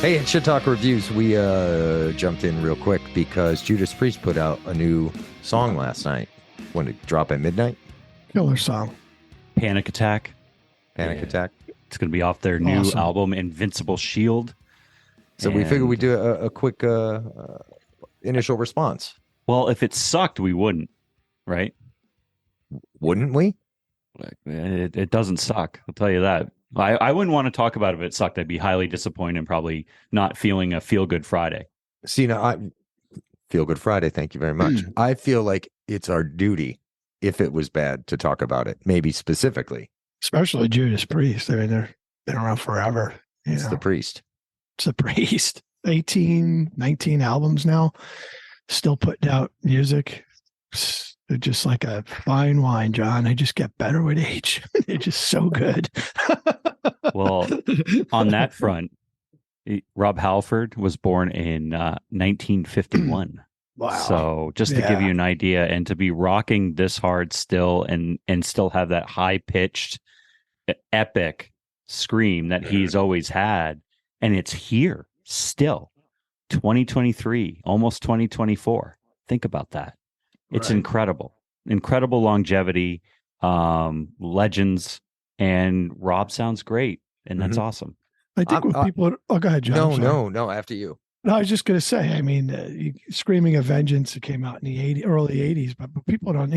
Hey, at Shit Talk Reviews, we jumped in real quick because Judas Priest put out a new song last night. When it dropped at midnight? Killer song. Panic Attack. Panic Attack. It's going to be off their new album, Invincible Shield. So we figured we'd do a quick initial response. Well, if it sucked, we wouldn't, right? Wouldn't we? It doesn't suck. I'll tell you that. I wouldn't want to talk about it if it sucked. I'd be highly disappointed and probably not feeling a feel-good Friday. See, now, I feel good Friday. Thank you very much. I feel like it's our duty, if it was bad, to talk about it, maybe specifically. Especially Judas Priest. I mean, they've been around forever. It's the Priest. It's the Priest. 18, 19 albums now. Still putting out music. They're just like a fine wine, John. They just get better with age. They're just so good. Well, on that front, Rob Halford was born in 1951. Wow. So just to give you an idea, and to be rocking this hard still and still have that high-pitched, epic scream that he's always had, and it's here still, 2023, almost 2024. Think about that. It's incredible longevity, legends, and Rob sounds great, and that's awesome. I think what people... Oh, go ahead, John. No, after you. No, I was just going to say, I mean, Screaming of Vengeance, it came out in the early 80s, but people don't,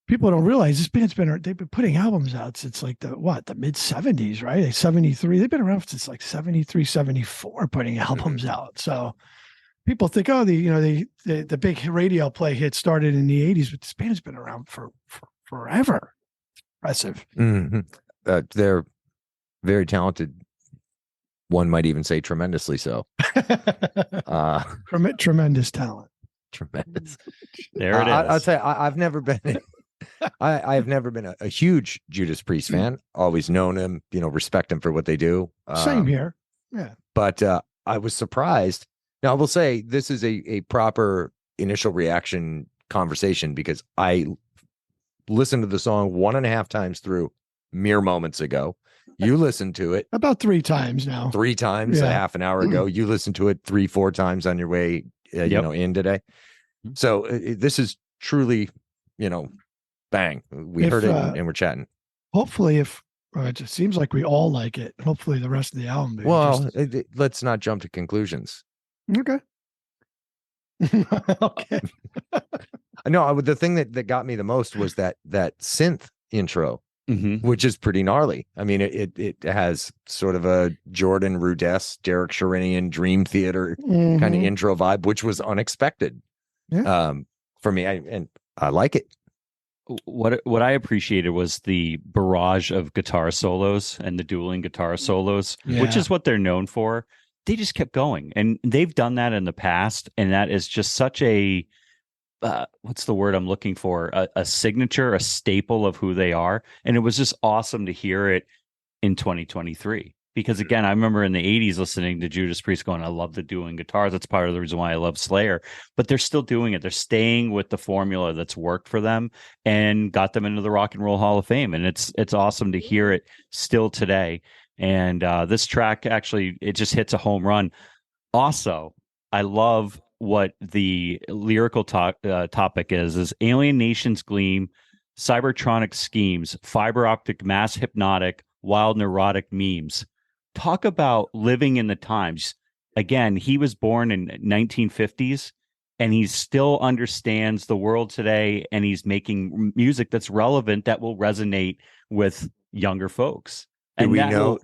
people don't realize this band's they've been putting albums out since like the mid 70s, right? 73. They've been around since like 73, 74 putting albums out. So people think, the big radio play hit started in the 80s, but this band's been around for forever. Impressive. Mm-hmm. They're very talented. One might even say tremendously so. Tremendous talent. Tremendous. There it is. I'll tell you, I've never been... I have never been a huge Judas Priest fan. Always known him, respect him for what they do. Same here. Yeah. But I was surprised. Now, I will say this is a proper initial reaction conversation because I listened to the song 1.5 times through mere moments ago. You listened to it about 3 times now. 3 times a half an hour ago. You listened to it 3-4 times on your way, in today. So this is truly, bang. We heard it and we're chatting. Hopefully, it just seems like we all like it. Hopefully, the rest of the album. Well, let's not jump to conclusions. Okay. Okay. No, the thing that got me the most was that synth intro, which is pretty gnarly. I mean, it has sort of a Jordan Rudess, Derek Sherinian Dream Theater kind of intro vibe, which was unexpected for me. I like it. What I appreciated was the barrage of guitar solos and the dueling guitar solos, which is what they're known for. They just kept going, and they've done that in the past, and that is just such a what's the word I'm looking for? A signature, a staple of who they are, and it was just awesome to hear it in 2023. Because again, I remember in the 80s listening to Judas Priest going, I love the dueling guitars. That's part of the reason why I love Slayer. But they're still doing it. They're staying with the formula that's worked for them and got them into the Rock and Roll Hall of Fame. And it's awesome to hear it still today. And this track, actually, it just hits a home run. Also, I love what the lyrical topic is alien nations gleam, cybertronic schemes, fiber optic mass hypnotic, wild neurotic memes. Talk about living in the times. Again, he was born in 1950s, and he still understands the world today, and he's making music that's relevant that will resonate with younger folks. Do we know?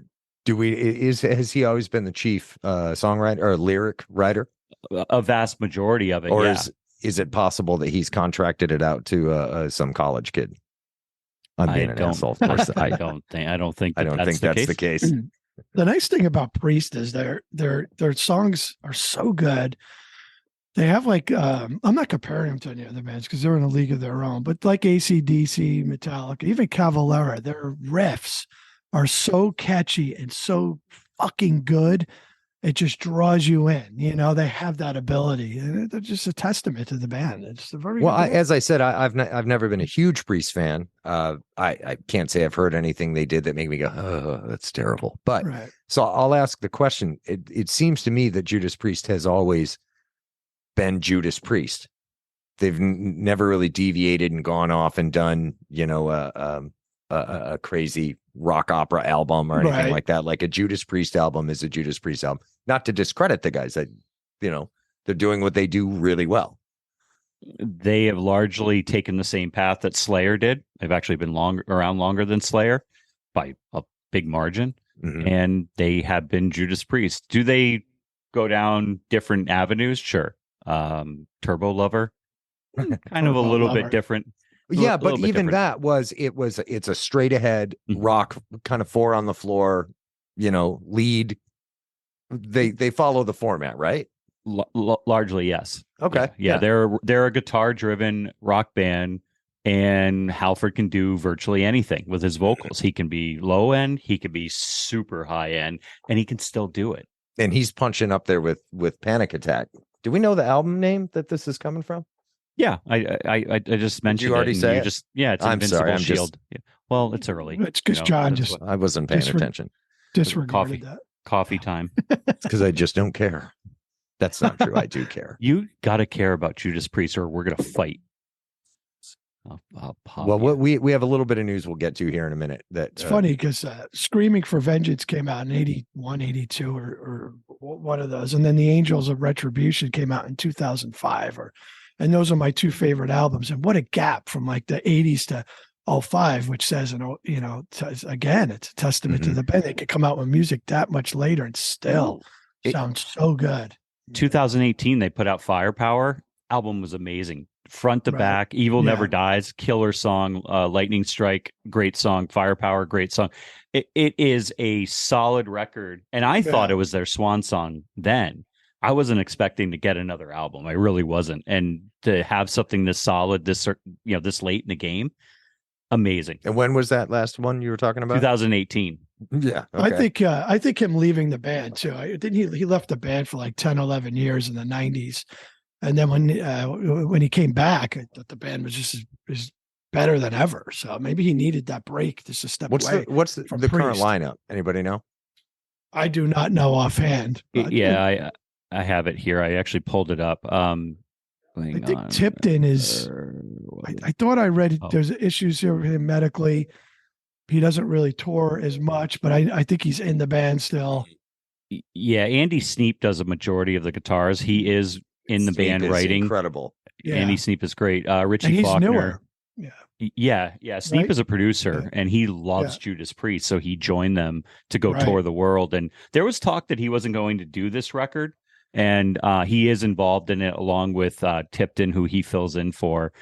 Has he always been the chief songwriter or lyric writer? A vast majority of it, or is it possible that he's contracted it out to some college kid? I'm being an asshole, of course. I don't think that's the case. The nice thing about Priest is their songs are so good. They have like I'm not comparing them to any other bands because they're in a league of their own, but like AC/DC, Metallica, even Cavalera, their riffs are so catchy and so fucking good it just draws you in. They have that ability, and they're just a testament to the band. It's a very well. As I said, I've never been a huge Priest fan. I can't say I've heard anything they did that made me go, oh, that's terrible. But right. So I'll ask the question. It seems to me that Judas Priest has always been Judas Priest. They've never really deviated and gone off and done, a crazy rock opera album or anything like that. Like a Judas Priest album is a Judas Priest album. Not to discredit the guys that, they're doing what they do really well. They have largely taken the same path that Slayer did. They've actually been around longer than Slayer by a big margin. Mm-hmm. And they have been Judas Priest. Do they go down different avenues? Sure. Turbo Lover, kind of a little bit different. Yeah, but even that it's a straight ahead rock, kind of 4 on the floor, lead. They follow the format, right? Largely, yes. Okay. Yeah. They're a guitar driven rock band, and Halford can do virtually anything with his vocals. He can be low end, he can be super high end, and he can still do it. And he's punching up there with Panic Attack. Do we know the album name that this is coming from? Yeah, I just mentioned. Did you already say it? It's Invincible Shield. Yeah. Well, it's early. It's because John I wasn't paying attention. Disregarded that. Coffee time. It's because I just don't care. That's not true. I do care. You got to care about Judas Priest, or we're gonna fight. Well, we have a little bit of news we'll get to here in a minute. It's funny because Screaming for Vengeance came out in 81, 82 or one of those. And then the Angels of Retribution came out in 2005 and those are my 2 favorite albums. And what a gap from like the 80s to 05, which says, again, it's a testament to the band. They could come out with music that much later and still sounds so good. 2018, they put out Firepower. Album was amazing. Front to back, Evil Never Dies, killer song, Lightning Strike, great song, Firepower, great song. It is a solid record, and I thought it was their swan song then. I wasn't expecting to get another album. I really wasn't. And to have something this solid, this late in the game, amazing. And when was that last one you were talking about? 2018. Yeah. Okay. I think him leaving the band too. He left the band for like 10, 11 years in the 90s. And then when he came back, I thought the band was just as better than ever. So maybe he needed that break just to step away. What's the current lineup? Anybody know? I do not know offhand. I have it here. I actually pulled it up. I think Tipton is. I thought I read there's issues here with him medically. He doesn't really tour as much, but I think he's in the band still. Yeah, Andy Sneap does a majority of the guitars. He is in the band writing. Incredible. Yeah. Andy Sneap is great. Richie and he's Faulkner. Newer. Yeah. Sneap is a producer and he loves Judas Priest. So he joined them to go tour the world. And there was talk that he wasn't going to do this record. And he is involved in it along with Tipton, who he fills in for.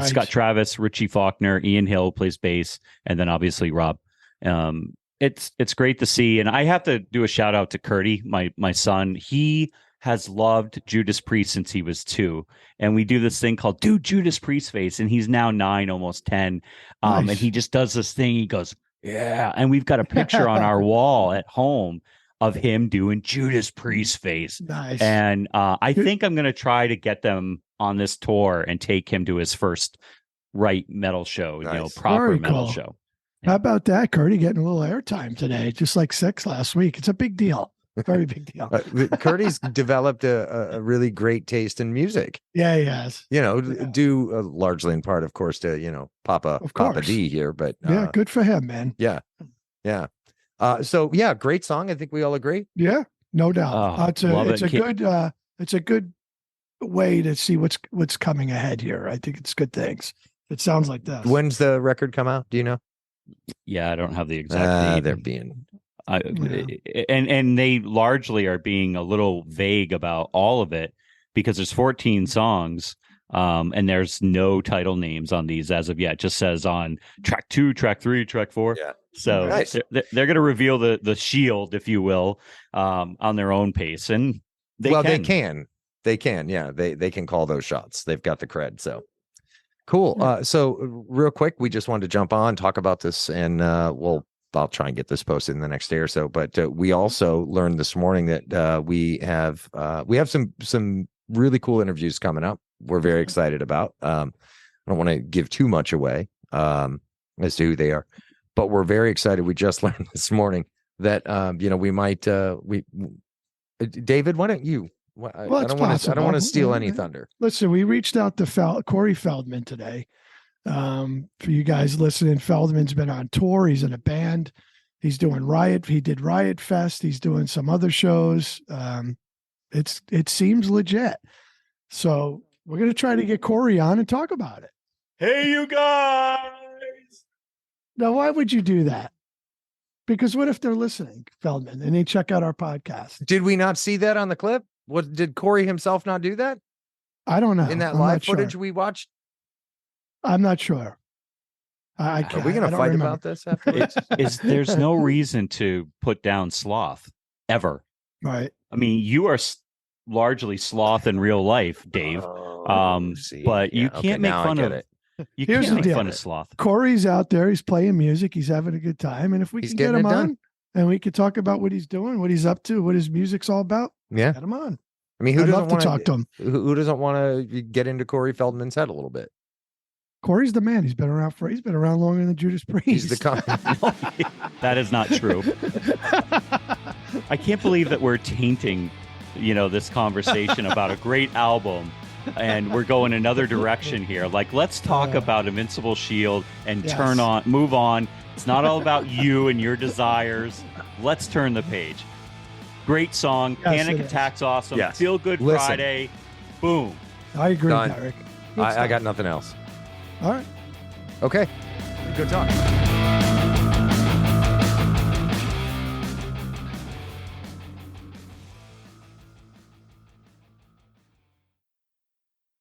Scott Travis, Richie Faulkner, Ian Hill plays bass, and then obviously Rob. It's great to see. And I have to do a shout out to Curdy, my son. He has loved Judas Priest since he was 2. And we do this thing called Do Judas Priest Face. And he's now 9, almost 10. And he just does this thing. He goes, yeah. And we've got a picture on our wall at home of him doing Judas Priest face. Nice. And I think I'm going to try to get them on this tour and take him to his first metal show, proper Very metal cool. show. How about that, Curdy, getting a little airtime today, just like Six last week. It's a big deal. Very big deal. Curdy's developed a really great taste in music. Yeah, he has. Due largely in part, of course, to Papa D here. But good for him, man. Yeah. Great song. I think we all agree. Yeah, no doubt. It's a good way to see what's coming ahead here. I think it's good things. It sounds like this. When's the record come out? Do you know? Yeah, I don't have the exact date. They're being. And they largely are being a little vague about all of it because there's 14 songs and there's no title names on these as of yet. It just says on track 2, track 3, track 4. Yeah. So nice. they're going to reveal the shield, if you will, on their own pace. And they can. Yeah, they can call those shots. They've got the cred. So cool. So real quick, we just wanted to jump on, talk about this, and we'll I'll try and get this posted in the next day or so. But we also learned this morning that we have some really cool interviews coming up. We're very excited about. I don't want to give too much away as to who they are, but we're very excited. We just learned this morning that we might David, why don't you? I don't want to steal any thunder. Listen, we reached out to Corey Feldman today. For you guys listening, Feldman's been on tour. He's in a band. He's doing Riot. He did Riot Fest. He's doing some other shows. It seems legit. So we're going to try to get Corey on and talk about it. Hey, you guys. Now, why would you do that? Because what if they're listening, Feldman, and they check out our podcast? Did we not see that on the clip? What did Corey himself not do that? I don't know. In that live footage we watched? I'm not sure. Are we going to fight about this afterwards? There's no reason to put down sloth ever. Right. I mean, you are largely sloth in real life, Dave. But you can't make fun of it. You can't make fun of sloth. Corey's out there. He's playing music. He's having a good time. And if we can get him on and we can talk about what he's doing, what he's up to, what his music's all about, get him on. I mean, who doesn't want to talk to him? Who doesn't want to get into Corey Feldman's head a little bit? Corey's the man. He's been around longer than Judas Priest. He's the That is not true. I can't believe that we're tainting, this conversation about a great album, and we're going another direction here. Like, let's talk about Invincible Shield and move on. It's not all about you and your desires. Let's turn the page. Great song. Panic Attack's awesome. Yes. Feel Good Friday. Boom. I agree, Done. Derek. I got nothing else. All right. Okay. Good talk.